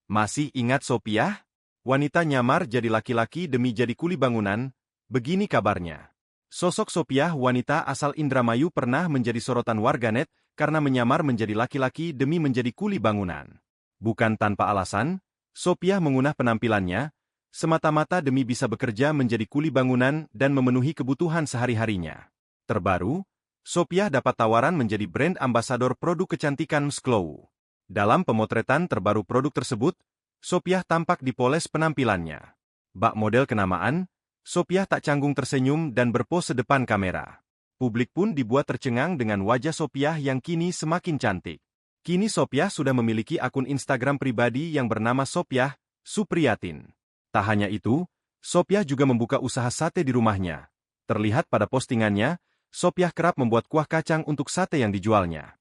Masih ingat Sophia? Wanita nyamar jadi laki-laki demi jadi kuli bangunan, begini kabarnya. Sosok Sophia, wanita asal Indramayu, pernah menjadi sorotan warganet karena menyamar menjadi laki-laki demi menjadi kuli bangunan. Bukan tanpa alasan, Sophia mengunah penampilannya, semata-mata demi bisa bekerja menjadi kuli bangunan dan memenuhi kebutuhan sehari-harinya. Terbaru, Sophia dapat tawaran menjadi brand ambasador produk kecantikan Sklow. Dalam pemotretan terbaru produk tersebut, Sophia tampak dipoles penampilannya. Bak model kenamaan, Sophia tak canggung tersenyum dan berpose depan kamera. Publik pun dibuat tercengang dengan wajah Sophia yang kini semakin cantik. Kini Sophia sudah memiliki akun Instagram pribadi yang bernama Sophia Supriyatin. Tak hanya itu, Sophia juga membuka usaha sate di rumahnya. Terlihat pada postingannya, Sophia kerap membuat kuah kacang untuk sate yang dijualnya.